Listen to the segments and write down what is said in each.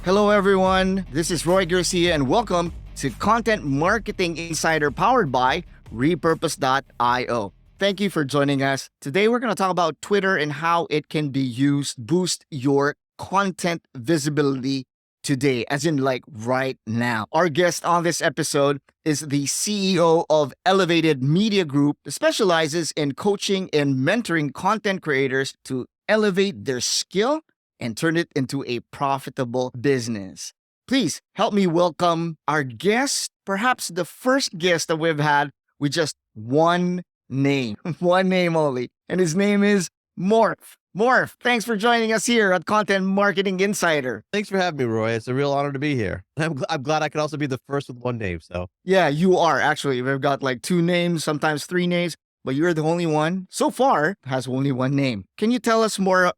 Hello, everyone. This is Roy Garcia, and welcome to Content Marketing Insider powered by repurpose.io. Thank you for joining us. Today, we're going to talk about Twitter and how it can be used to boost your content visibility today, as in like right now. Our guest on this episode is the CEO of Elev8d Media Group, that specializes in coaching and mentoring content creators to elevate their skill and turn it into a profitable business. Please help me welcome our guest, perhaps the first guest that we've had with just one name, one name only. And his name is Moorph. Moorph, thanks for joining us here at Content Marketing Insider. Thanks for having me, Roy. It's a real honor to be here. I'm glad I could also be the first with one name. So yeah, you are actually. We've got like two names, sometimes three names, but you're the only one so far has only one name. Can you tell us more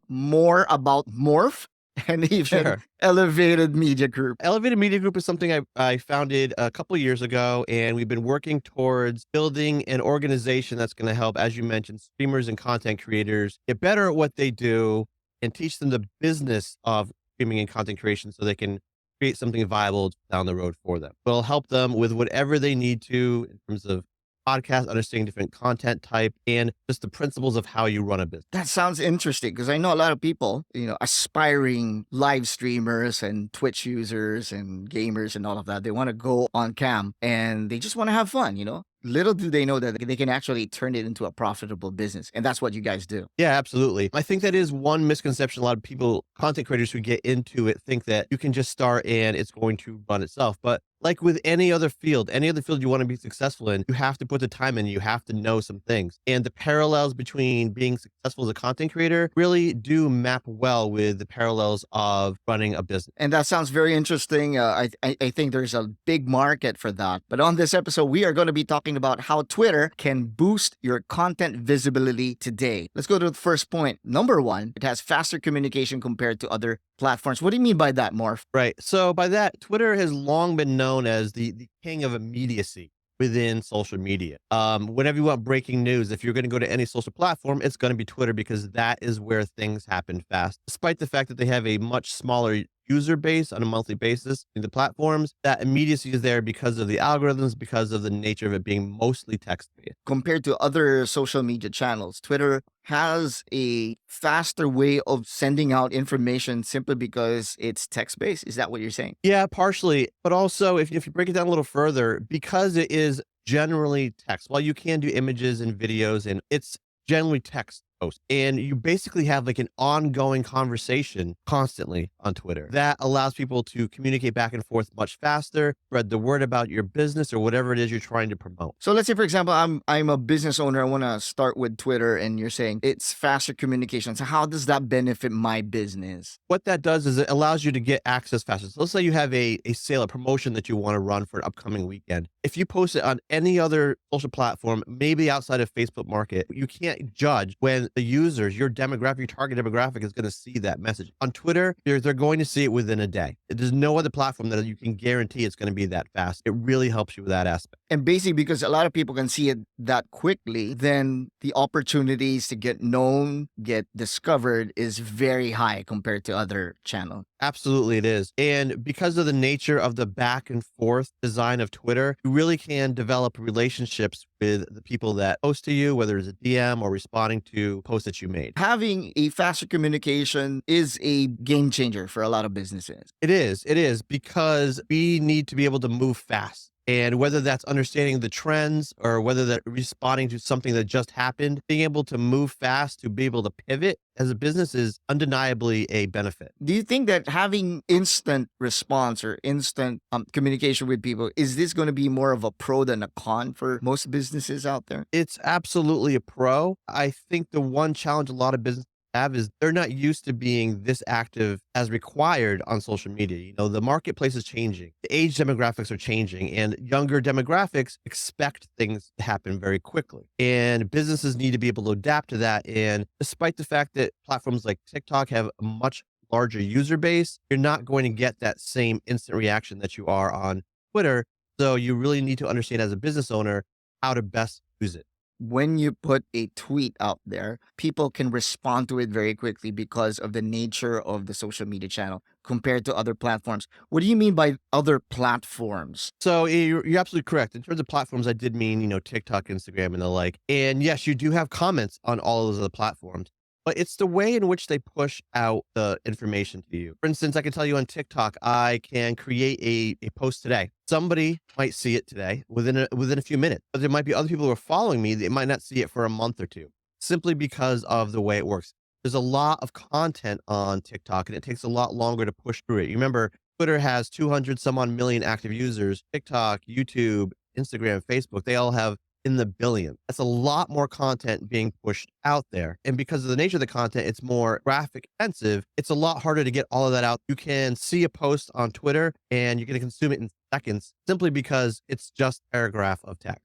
about Moorph and even Sure. Elev8d Media Group? Elev8d Media Group is something I founded a couple of years ago, and we've been working towards building an organization that's going to help, as you mentioned, streamers and content creators get better at what they do and teach them the business of streaming and content creation so they can create something viable down the road for them. We'll help them with whatever they need to in terms of podcast, understanding different content type, and just the principles of how you run a business. That sounds interesting because I know a lot of people, aspiring live streamers and Twitch users and gamers and all of that. They want to go on cam and they just want to have fun, Little do they know that they can actually turn it into a profitable business. And that's what you guys do. Yeah, absolutely. I think that is one misconception. A lot of people, content creators who get into it, think that you can just start and it's going to run itself. But like with any other field you want to be successful in, you have to put the time in, you have to know some things. And the parallels between being successful as a content creator really do map well with the parallels of running a business. And that sounds very interesting. I think there's a big market for that. But on this episode, we are going to be talking about how Twitter can boost your content visibility today. Let's go to the first point. Number one, it has faster communication compared to other platforms. What do you mean by that, Moorph? Right. So by that, Twitter has long been known as the king of immediacy within social media. Whenever you want breaking news, if you're going to go to any social platform, it's going to be Twitter because that is where things happen fast. Despite the fact that they have a much smaller user base on a monthly basis in the platforms, that immediacy is there because of the algorithms, because of the nature of it being mostly text-based. Compared to other social media channels, Twitter has a faster way of sending out information simply because it's text-based. Is that what you're saying? Yeah, partially. But also, if you break it down a little further, because it is generally text, while you can do images and videos, and it's generally text post, and you basically have like an ongoing conversation constantly on Twitter that allows people to communicate back and forth much faster, spread the word about your business or whatever it is you're trying to promote. So let's say, for example, I'm a business owner. I want to start with Twitter, and you're saying it's faster communication. So how does that benefit my business? What that does is it allows you to get access faster. So let's say you have a sale, a promotion that you want to run for an upcoming weekend. If you post it on any other social platform, maybe outside of Facebook Market, you can't judge when the users, your demographic, your target demographic is going to see that message. On Twitter, they're going to see it within a day. There's no other platform that you can guarantee it's going to be that fast. It really helps you with that aspect. And basically, because a lot of people can see it that quickly, then the opportunities to get known, get discovered is very high compared to other channels. Absolutely it is. And because of the nature of the back and forth design of Twitter, you really can develop relationships with the people that post to you, whether it's a DM or responding to posts that you made. Having a faster communication is a game changer for a lot of businesses. It is because we need to be able to move fast. And whether that's understanding the trends or whether that responding to something that just happened, being able to move fast, to be able to pivot as a business is undeniably a benefit. Do you think that having instant response or instant communication with people, is this going to be more of a pro than a con for most businesses out there? It's absolutely a pro. I think the one challenge a lot of businesses have is they're not used to being this active as required on social media. The marketplace is changing. The age demographics are changing, and younger demographics expect things to happen very quickly. And businesses need to be able to adapt to that. And despite the fact that platforms like TikTok have a much larger user base, you're not going to get that same instant reaction that you are on Twitter. So you really need to understand as a business owner how to best use it. when you put a tweet out there, people can respond to it very quickly because of the nature of the social media channel compared to other platforms. What do you mean by other platforms? So you're absolutely correct. In terms of platforms, I did mean, TikTok, Instagram, and the like. And yes, you do have comments on all of those other platforms, but it's the way in which they push out the information to you. For instance, I can tell you on TikTok, I can create a post today. Somebody might see it today within a few minutes, but there might be other people who are following me that might not see it for a month or two, simply because of the way it works. There's a lot of content on TikTok, and it takes a lot longer to push through it. You remember Twitter has 200 some odd million active users. TikTok, YouTube, Instagram, Facebook, they all have in the billions. That's a lot more content being pushed out there. And because of the nature of the content, it's more graphic intensive. It's a lot harder to get all of that out. You can see a post on Twitter and you're going to consume it in seconds simply because it's just a paragraph of text.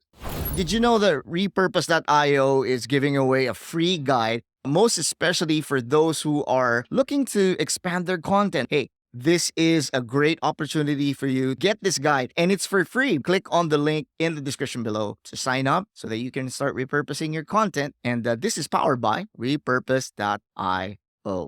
Did you know that repurpose.io is giving away a free guide, most especially for those who are looking to expand their content? Hey, this is a great opportunity for you. Get this guide and it's for free. Click on the link in the description below to sign up so that you can start repurposing your content. And this is powered by repurpose.io.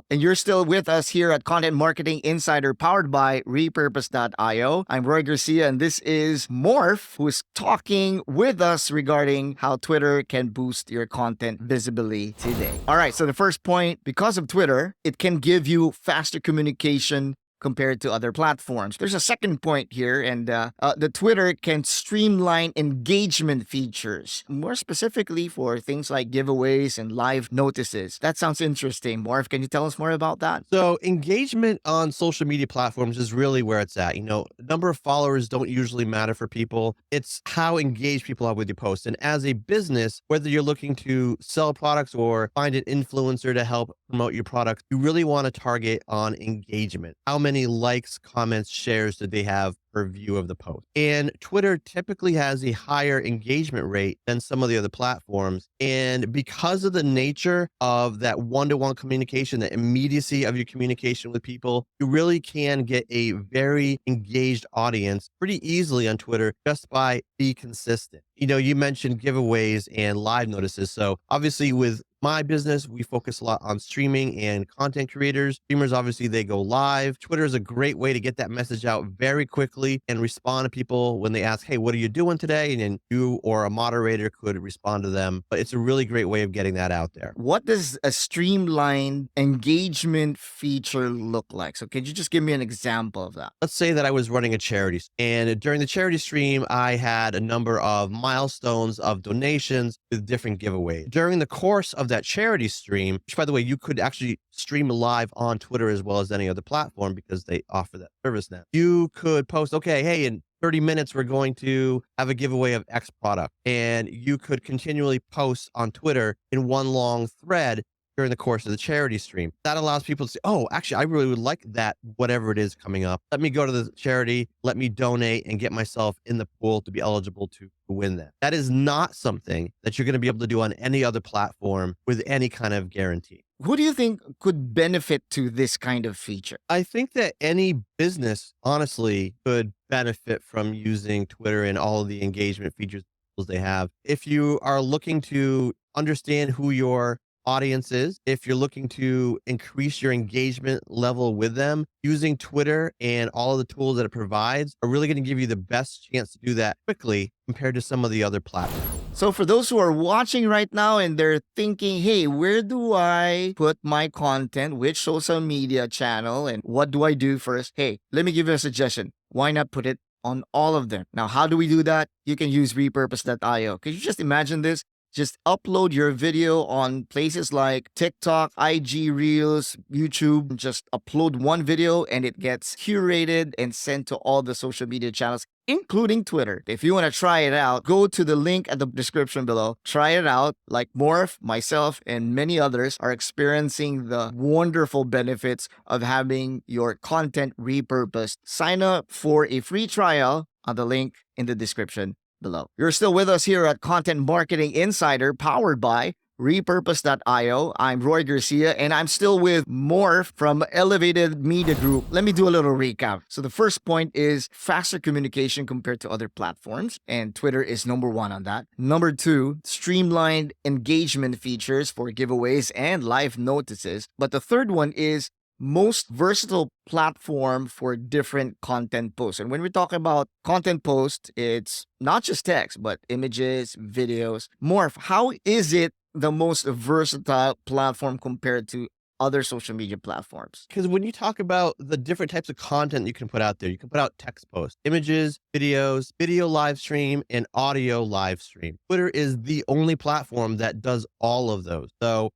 And you're still with us here at Content Marketing Insider, powered by repurpose.io. I'm Roy Garcia, and this is Moorph, who is talking with us regarding how Twitter can boost your content visibility today. All right, so the first point, because of Twitter, it can give you faster communication compared to other platforms. There's a second point here, and the Twitter can streamline engagement features, more specifically for things like giveaways and live notices. That sounds interesting. Moorph, can you tell us more about that? So engagement on social media platforms is really where it's at. Number of followers don't usually matter for people. It's how engaged people are with your posts. And as a business, whether you're looking to sell products or find an influencer to help promote your product, you really want to target on engagement. How many likes, comments, shares did they have per view of the post? And Twitter typically has a higher engagement rate than some of the other platforms. And because of the nature of that one-to-one communication, the immediacy of your communication with people, you really can get a very engaged audience pretty easily on Twitter just by being consistent. You mentioned giveaways and live notices. So obviously with my business, we focus a lot on streaming and content creators. Streamers, obviously, they go live. Twitter is a great way to get that message out very quickly and respond to people when they ask, hey, what are you doing today? And then you or a moderator could respond to them. But it's a really great way of getting that out there. What does a streamlined engagement feature look like? So could you just give me an example of that? Let's say that I was running a charity, and during the charity stream, I had a number of milestones of donations with different giveaways. During the course of that charity stream, which by the way, you could actually stream live on Twitter as well as any other platform because they offer that service now. You could post, okay, hey, in 30 minutes, we're going to have a giveaway of X product. And you could continually post on Twitter in one long thread during the course of the charity stream. That allows people to say, oh, actually, I really would like that, whatever it is coming up. Let me go to the charity, let me donate and get myself in the pool to be eligible to win that. That is not something that you're going to be able to do on any other platform with any kind of guarantee. Who do you think could benefit to this kind of feature? I think that any business, honestly, could benefit from using Twitter and all of the engagement features they have. If you are looking to understand who your audience is, if you're looking to increase your engagement level with them, using Twitter and all of the tools that it provides are really going to give you the best chance to do that quickly compared to some of the other platforms. So for those who are watching right now and they're thinking, hey, where do I put my content? Which social media channel? And what do I do first? Hey, let me give you a suggestion. Why not put it on all of them? Now, how do we do that? You can use repurpose.io. Could you just imagine this? Just upload your video on places like TikTok, IG Reels, YouTube. Just upload one video and it gets curated and sent to all the social media channels, including Twitter. If you want to try it out, go to the link at the description below. Try it out. Like Moorph, myself, and many others are experiencing the wonderful benefits of having your content repurposed. Sign up for a free trial on the link in the description below. You're still with us here at Content Marketing Insider, powered by repurpose.io. I'm Roy Garcia, and I'm still with Moorph from Elev8d Media Group. Let me do a little recap. So the first point is faster communication compared to other platforms, and Twitter is number one on that. Number two, streamlined engagement features for giveaways and live notices. But the third one is most versatile platform for different content posts. And when we're talking about content posts, it's not just text, but images, videos. Moorph, how is it the most versatile platform compared to other social media platforms? Because when you talk about the different types of content you can put out there, you can put out text posts, images, videos, video live stream, and audio live stream. Twitter is the only platform that does all of those. So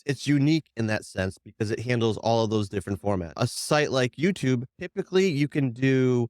it's unique in that sense because it handles all of those different formats. A site like YouTube, typically you can do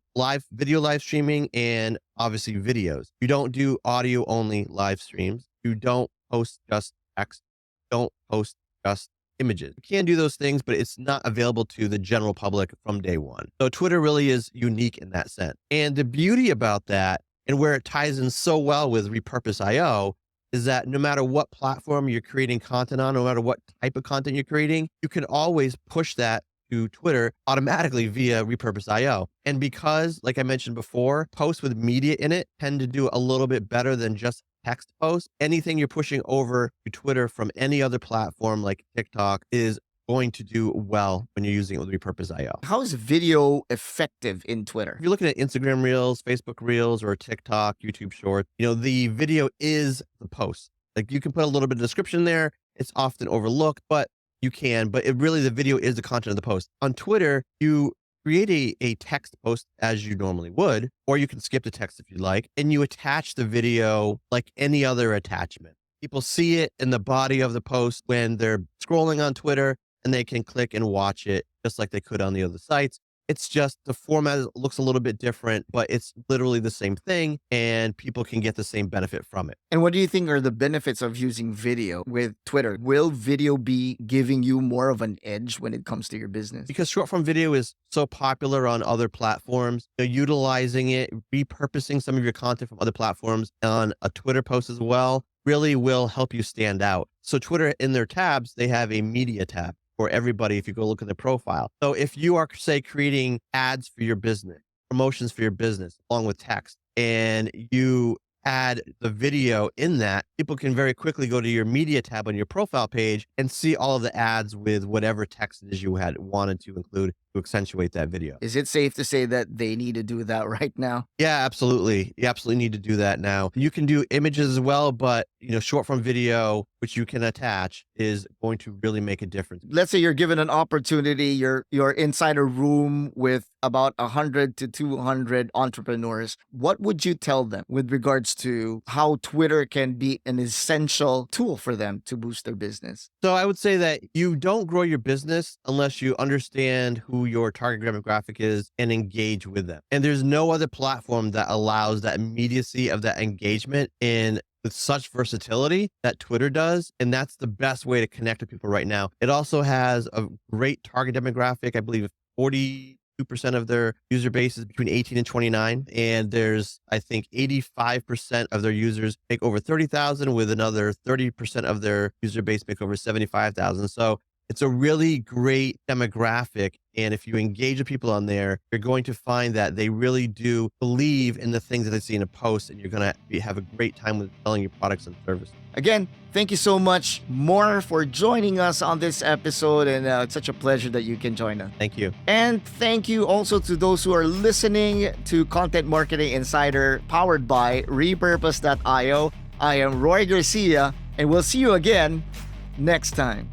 video live streaming and obviously videos. You don't do audio only live streams. You don't post just text. Don't post just images. You can do those things, but it's not available to the general public from day one. So Twitter really is unique in that sense. And the beauty about that and where it ties in so well with Repurpose.io is that no matter what platform you're creating content on, no matter what type of content you're creating, you can always push that to Twitter automatically via Repurpose.io. And because, like I mentioned before, posts with media in it tend to do a little bit better than just text posts, anything you're pushing over to Twitter from any other platform like TikTok is going to do well when you're using it with Repurpose.io. How is video effective in Twitter? If you're looking at Instagram Reels, Facebook Reels, or TikTok, YouTube Shorts, the video is the post. Like you can put a little bit of description there. It's often overlooked, but the video is the content of the post. On Twitter, you create a text post as you normally would, or you can skip the text if you like, and you attach the video like any other attachment. People see it in the body of the post when they're scrolling on Twitter, and they can click and watch it just like they could on the other sites. It's just the format looks a little bit different, but it's literally the same thing and people can get the same benefit from it. And what do you think are the benefits of using video with Twitter? Will video be giving you more of an edge when it comes to your business? Because short form video is so popular on other platforms, utilizing it, repurposing some of your content from other platforms on a Twitter post as well really will help you stand out. So Twitter, in their tabs, they have a media tab for everybody if you go look at the profile. So if you are, say, creating ads for your business, promotions for your business, along with text, and you add the video in that, people can very quickly go to your media tab on your profile page and see all of the ads with whatever text it is you had wanted to include to accentuate that video. Is it safe to say that they need to do that right now? Yeah, absolutely. You absolutely need to do that now. You can do images as well, but short form video, which you can attach, is going to really make a difference. Let's say you're given an opportunity, you're inside a room with about 100 to 200 entrepreneurs. What would you tell them with regards to how Twitter can be an essential tool for them to boost their business? So I would say that you don't grow your business unless you understand who your target demographic is and engage with them. And there's no other platform that allows that immediacy of that engagement with such versatility that Twitter does. And that's the best way to connect with people right now. It also has a great target demographic. I believe 42% of their user base is between 18 and 29. And there's, I think, 85% of their users make over 30,000, with another 30% of their user base make over 75,000. So it's a really great demographic. And if you engage with people on there, you're going to find that they really do believe in the things that they see in a post, and you're going to have a great time with selling your products and services. Again, thank you so much, Moorph, for joining us on this episode. And it's such a pleasure that you can join us. Thank you. And thank you also to those who are listening to Content Marketing Insider, powered by repurpose.io. I am Roy Garcia, and we'll see you again next time.